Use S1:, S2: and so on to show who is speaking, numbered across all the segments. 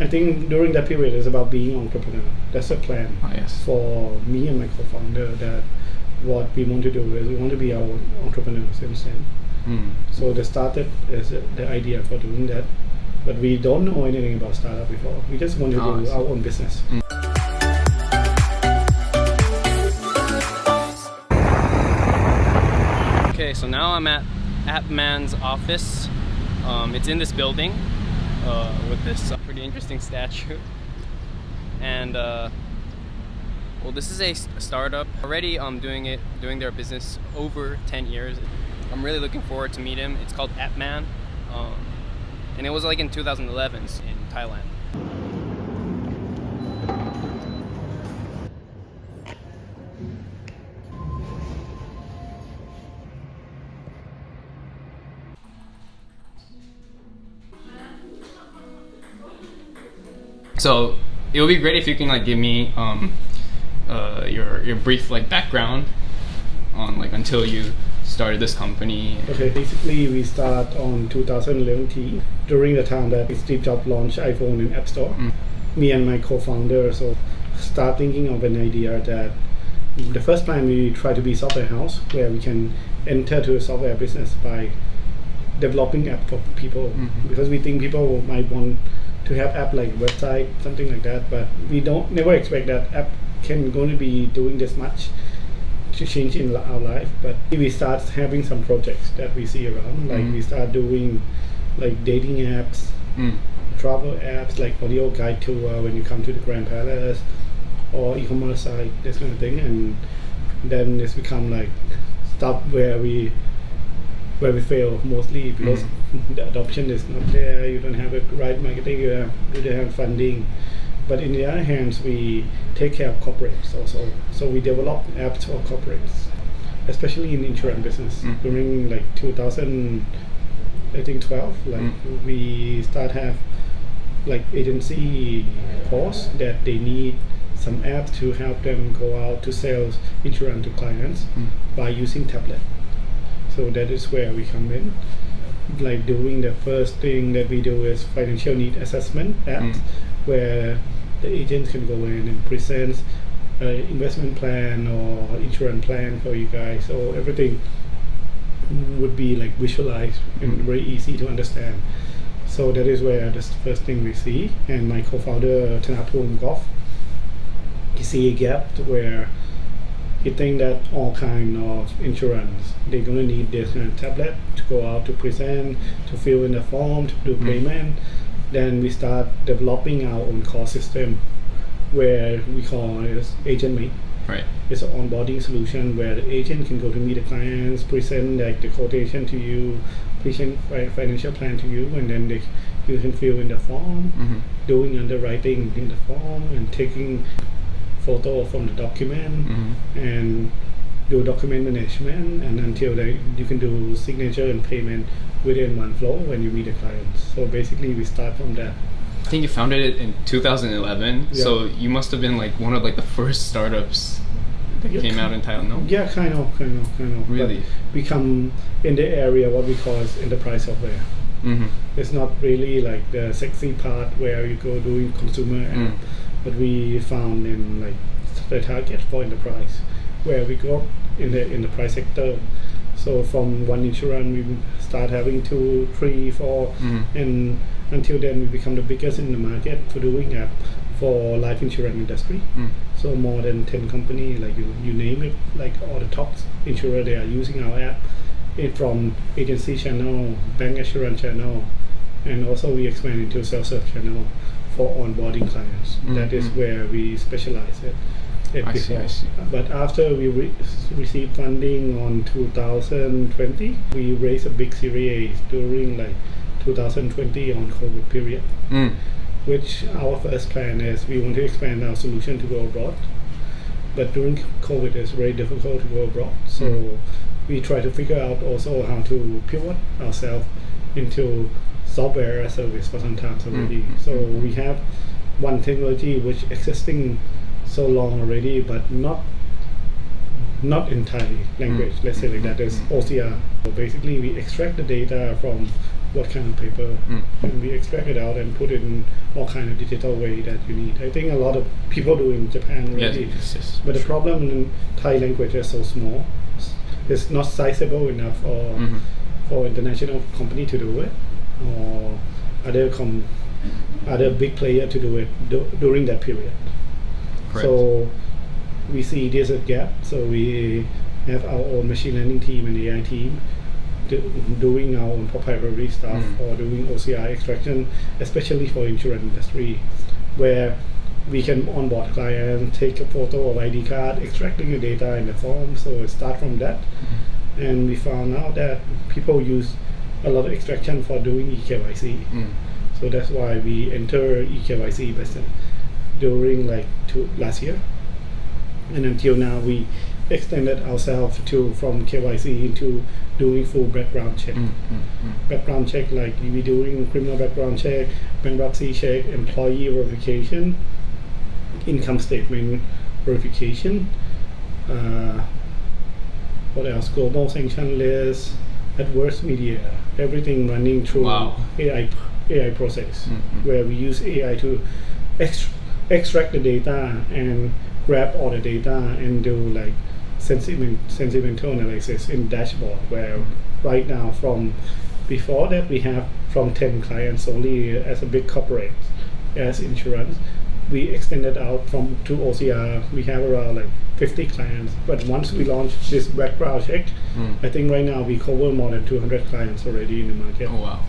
S1: I think during that period is about being entrepreneur. That's the plan for me and my co-founder, that what we want to do is we want to be our own entrepreneurs since then. So they started as the idea for doing that, but we don't know anything about startup before. We just want to do our own business.
S2: Okay, so now I'm at Appman's office. It's in this building with this pretty interesting statue. And well, this is a startup already doing their business over 10 years. I'm really looking forward to meet him. It's called Appman, and it was like in 2011 in Thailand. So it would be great if you can like give me your brief like background on like until you started this company.
S1: Okay, basically we start on 2011 during the time that Steve Jobs launched iPhone in App Store. Me and my co-founder so start thinking of an idea that the first plan we try to be software house where we can enter to a software business by developing app for people, because we think people might want to have app like website, something like that, but we never expect that app can going to be doing this much to change in our life. But we start having some projects that we see around, like we start doing like dating apps, travel apps like audio guide tour when you come to the Grand Palace, or e-commerce site, this kind of thing. And then it's become like stuff where we fail mostly because the adoption is not there, you don't have the right marketing, you don't have funding. But in the other hand, we take care of corporates also. So we develop apps for corporates, especially in insurance business. During like 2012, like we start have like agency force that they need some apps to help them go out to sell insurance to clients by using tablet. So that is where we come in. Like doing the first thing that we do is financial need assessment apps, where the agents can go in and present an investment plan or insurance plan for you guys. So everything would be like visualized and very easy to understand. So that is where that's the first thing we see. And my co-founder Thanaporn Goff, he see a gap where he think that all kind of insurance they're gonna need this kind of tablet to go out to present, to fill in the form, to do payment. Then we start developing our own core system where we call it agent mate.
S2: Right.
S1: It's an onboarding solution where the agent can go to meet the clients, present like the quotation to you, present financial plan to you, and then you can fill in the form, doing underwriting in the form, and taking photo from the document and do document management, and until you can do signature and payment within one flow when you meet the clients. So basically we start from that.
S2: I think you founded it in 2011, so you must have been like one of like the first startups that came out in Thailand, no?
S1: Yeah, kind of.
S2: Really?
S1: But we come in the area what we call is enterprise software. It's not really like the sexy part where you go doing consumer app, but we found in like the target for enterprise, where we go in the enterprise sector. So from one insurance we start having 2, 3, 4, and until then we become the biggest in the market for doing app for life insurance industry. So more than 10 companies, like you name it, like all the top insurers, they are using our app. From agency channel, bank assurance channel, and also we expand into self-serve channel for onboarding clients. That is where we specialize it before.
S2: I see.
S1: But after we received funding on 2020, we raised a big series during like 2020 on COVID period, which our first plan is we want to expand our solution to go abroad. But during COVID it's very difficult to go abroad. So we try to figure out also how to pivot ourselves into software as a service for some time already. So we have one technology which existing so long already, but not in Thai language. Let's say like that is OCR. So basically we extract the data from what kind of paper, and we extract it out and put it in all kind of digital way that you need. I think a lot of people do in Japan already,
S2: yes,
S1: but the problem in Thai language is so small. It's not sizable enough for international company to do it, or other big player to do it during that period.
S2: Correct.
S1: So we see there's a gap. So we have our own machine learning team and AI team doing our own proprietary stuff or doing OCR extraction, especially for insurance industry, where we can onboard clients, take a photo of ID card, extracting the data in the form. So start from that, and we found out that people use a lot of extraction for doing eKYC. So that's why we enter eKYC business during last year, and until now we extended ourselves from KYC into doing full background check. Background check, like we doing criminal background check, bankruptcy check, employee verification, income statement verification, what else? Global sanction list, adverse media, everything running through AI process, where we use AI to extract the data and grab all the data and do sentimental analysis in dashboard, where right now from before that we have from 10 clients only as a big corporate as insurance. We extended out to OCR. We have around 50 clients, but once we launch this background check, I think right now we cover more than 200 clients already in the market.
S2: Oh wow.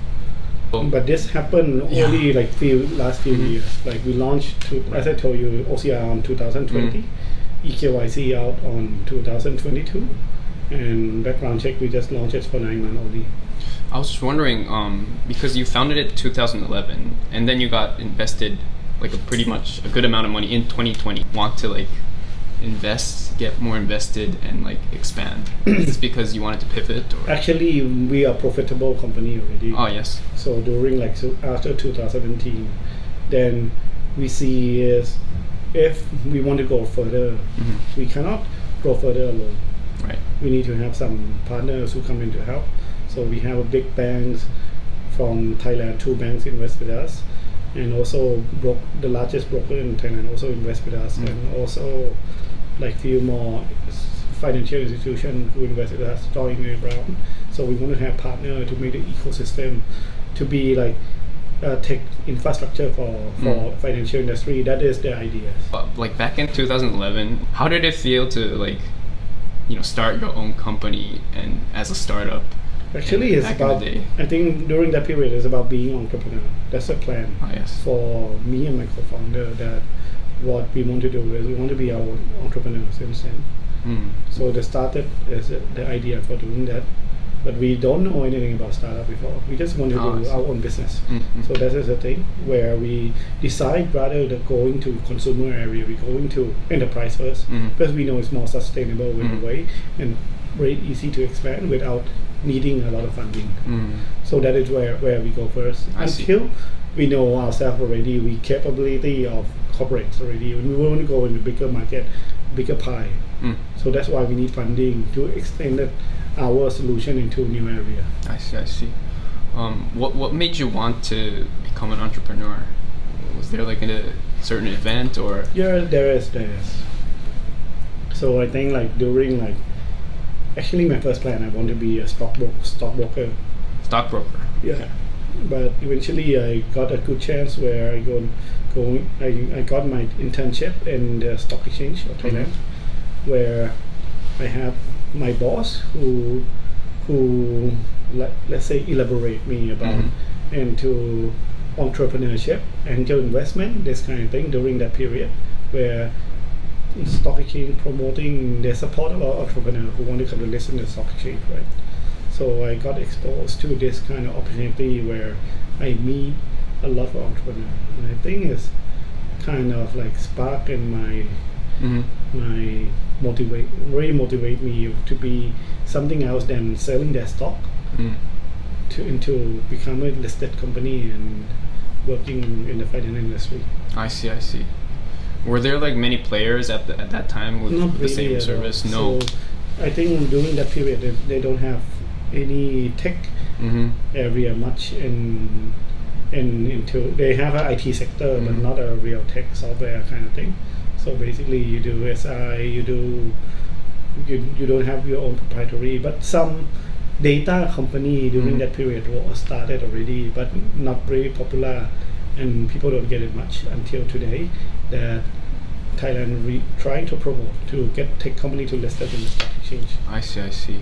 S1: But this happened only last few years. We launched as I told you, OCR on 2020, eKYC out on 2022, and background check we just launched it for 9 months only.
S2: I was just wondering, because you founded it 2011, and then you got invested pretty much a good amount of money in 2020. Want to invest, get more invested, and expand? Is this because you wanted to pivot? Or?
S1: Actually, we are a profitable company already.
S2: Oh yes.
S1: So during after 2017, then we see is if we want to go further, we cannot go further alone.
S2: Right.
S1: We need to have some partners who come in to help. So we have a big banks from Thailand. 2 banks invest with us, and also the largest broker in Thailand also invest with us, and also few more financial institutions who invest with us joining the round. So we want to have partner to make the ecosystem to be tech infrastructure for financial industry. That is the idea.
S2: Back in 2011, how did it feel to start your own company and as a startup?
S1: Actually, it's about, I think during that period, it's about being entrepreneur. That's the plan for me and my co-founder, that what we want to do is we want to be our own entrepreneurs since then. So they started as the idea for doing that, but we don't know anything about startup before. We just want to do our own business. So that is the thing where we decide rather than going to consumer area, we go into enterprise first, because we know it's more sustainable in a way and very easy to expand without needing a lot of funding. So that is where we go first. Until we know ourselves already, we capability of corporates already, and we want to go in the bigger market, bigger pie. So that's why we need funding to extend our solution into a new area.
S2: I see. What made you want to become an entrepreneur? Was there a certain event or?
S1: Yeah, there is. So I think during actually my first plan, I want to be a stockbroker.
S2: Stockbroker.
S1: Yeah, but eventually I got a good chance where I got my internship in the stock exchange of Thailand, where I have my boss who let's say elaborate me about into entrepreneurship, angel investment, this kind of thing during that period, where stock exchange promoting the support of our entrepreneur who want to come to list in the stock exchange, right? So I got exposed to this kind of opportunity where I meet a lot of entrepreneurs, and I think it's kind of spark in my motivate me to be something else than selling their stock into become a listed company and working in the finance industry.
S2: I see. Were there many players at that time with the same service? No.
S1: So I think during that period they don't have any tech area much into they have an IT sector but not a real tech software kind of thing. So basically you do SI, you don't have your own proprietary, but some data company during that period was started already but not very popular and people don't get it much until today that Thailand trying to promote to get tech company to list it in the stock exchange.
S2: I see.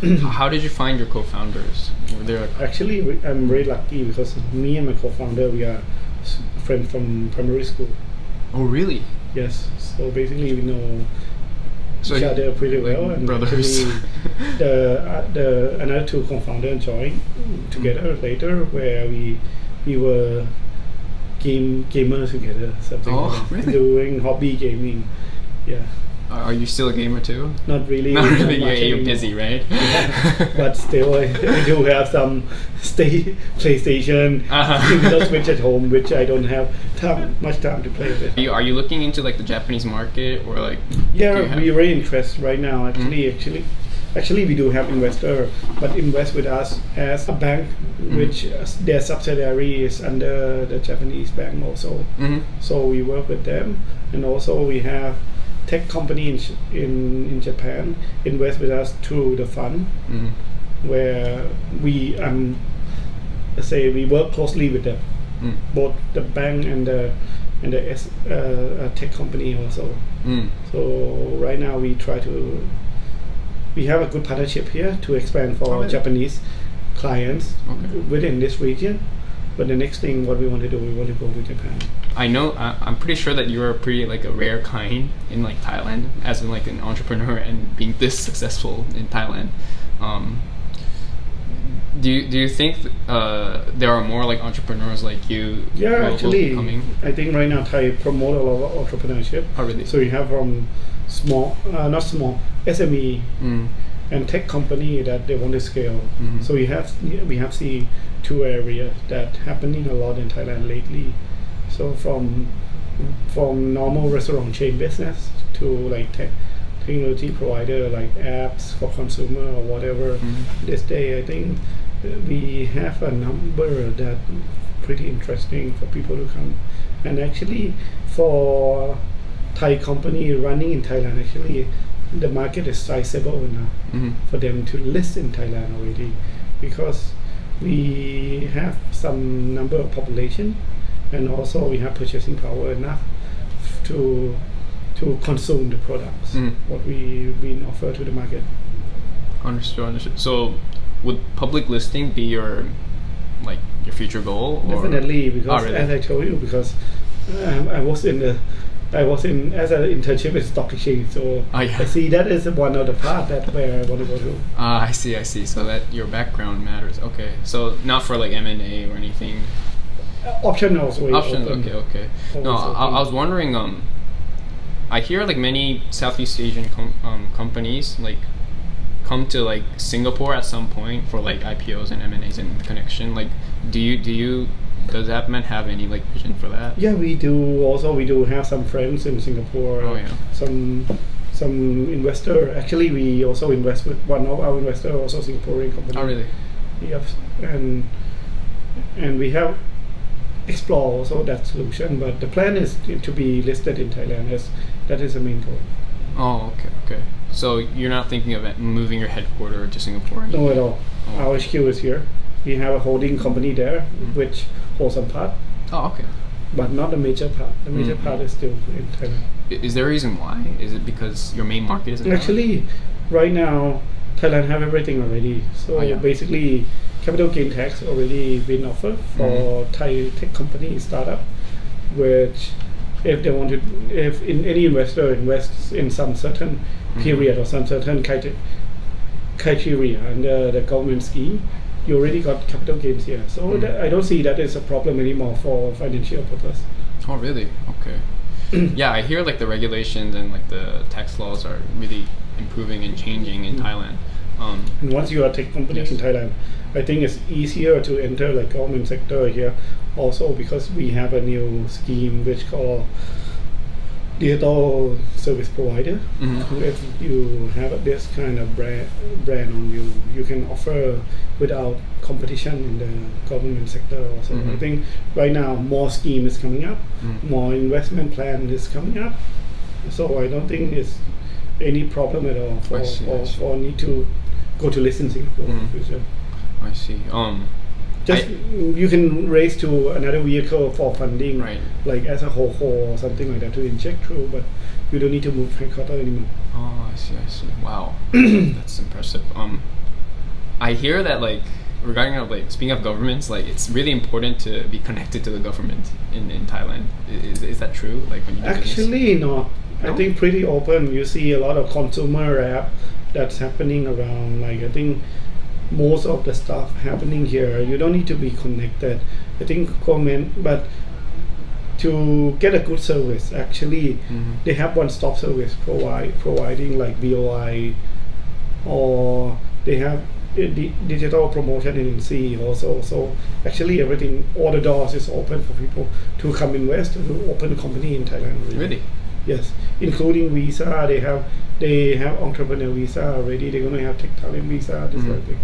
S2: How did you find your co-founders? Were there
S1: Actually, I'm very lucky because me and my co-founder, we are friends from primary school.
S2: Oh, really?
S1: Yes. So basically, we know each other pretty well. And
S2: brothers.
S1: actually, the another two co-founders joined together later, where we were gamers together, something like that,
S2: really?
S1: doing hobby gaming. Yeah.
S2: Are you still a gamer too?
S1: Not really.
S2: Not really.
S1: Not
S2: You're busy, right?
S1: Yeah. But still, I do have some PlayStation, Nintendo Switch at home, which I don't have much time to play with.
S2: Are you looking into like the Japanese market or like?
S1: Yeah, we're very interested right now. Actually, we do have investor, but invest with us as a bank, which their subsidiary is under the Japanese bank also. So we work with them, and also we have tech company in Japan invest with us through the fund, where we we work closely with them, both the bank and the tech company also. So right now we have a good partnership here to expand for Japanese clients within this region. But the next thing, what we want to do, we want to go to Japan.
S2: I know. I'm pretty sure that you're pretty like a rare kind in like Thailand, as in like an entrepreneur and being this successful in Thailand. Do you think there are more like entrepreneurs like you?
S1: Yeah, actually, I think right now Thai promote a lot of entrepreneurship.
S2: Oh, really?
S1: So you have from not small, SME and tech company that they want to scale. So we have seen two areas that happening a lot in Thailand lately. So from normal restaurant chain business to like technology provider like apps for consumer or whatever. This day, I think we have a number that pretty interesting for people to come. And actually, for Thai company running in Thailand, actually the market is sizable enough for them to list in Thailand already, because we have some number of population, and also we have purchasing power enough to consume the products what we offer to the market.
S2: Understood. So would public listing be your future goal? Or?
S1: Definitely, because
S2: really?
S1: As I told you, because I was in as an internship at stock exchange, so I see that is one of the paths that where I want to go to.
S2: I see. So that your background matters. Okay. So not for like M&A or anything.
S1: Optional.
S2: Okay. No, I was wondering. I hear like many Southeast Asian companies like come to like Singapore at some point for like IPOs and M&As and connection. Like, does Appman have any like vision for that?
S1: Yeah, we do. Also, we do have some friends in Singapore.
S2: Oh, yeah.
S1: Some investor. Actually, we also invest with one of our investor, also Singaporean company.
S2: Oh, really?
S1: Yes, and we have explored also that solution. But the plan is to be listed in Thailand, as that is the main goal.
S2: Oh, okay. So you're not thinking of moving your headquarters to Singapore?
S1: No, at all. Our HQ is here. We have a holding company there, which holds some part. Oh, okay. But not the major part. The major part is still in Thailand.
S2: Is there a reason why? Is it because your main market is in Thailand?
S1: Actually, right now, Thailand have everything already. So basically, capital gain tax already been offered for Thai tech company startup, which if in any investor invests in some certain period or some certain criteria under the government scheme, you already got capital gains here. So I don't see that as a problem anymore for financial purpose.
S2: Oh, really? Okay. Yeah, I hear like the regulations and like the tax laws are really improving and changing in Thailand.
S1: And once you are a tech company in Thailand, I think it's easier to enter like government sector here also, because we have a new scheme which called digital service provider. If you have this kind of brand on you, you can offer without competition in the government sector also. I think right now more scheme is coming up, more investment plan is coming up. So I don't think it's any problem at all for need to go to list in Singapore in the future.
S2: I see.
S1: Just you can raise to another vehicle for funding, like as a whole or something like that to inject through, but you don't need to move headquarters anymore.
S2: Oh, I see. Wow, that's impressive. I hear that like regarding like speaking of governments, like it's really important to be connected to the government in Thailand. Is that true? Like when you do
S1: actually not. I think pretty open. You see a lot of consumer app that's happening around. Like I think most of the stuff happening here, you don't need to be connected. I think government, but to get a good service, actually, they have one-stop service providing like BOI, or they have digital promotion agency also. So actually, everything, all the doors is open for people to come invest, to open a company in Thailand.
S2: Really?
S1: Yes, including visa. They have entrepreneur visa already. They're gonna have tech talent visa. This sort of thing.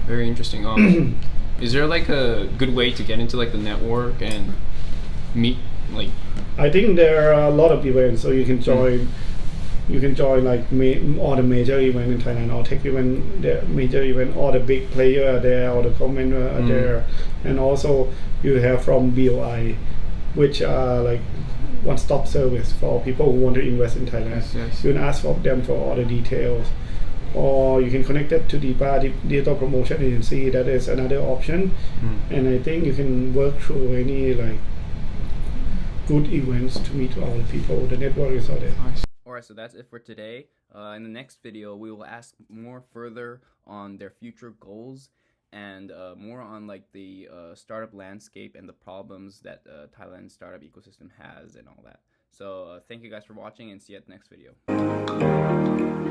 S2: Very interesting. Is there like a good way to get into like the network and meet like?
S1: I think there are a lot of events, so you can join. You can join like all the major event in Thailand, or tech event, the major event, all the big player are there, or the comment are there, and also you have from BOI, which are like one-stop service for people who want to invest in Thailand.
S2: Yes.
S1: You can ask for them for all the details, or you can connect it to the digital promotion agency. That is another option, and I think you can work through any like good events to meet all the people. The network is all there.
S2: Alright, so that's it for today. In the next video, we will ask more further on their future goals and more on like the startup landscape and the problems that Thailand's startup ecosystem has and all that. So thank you guys for watching, and see you at the next video.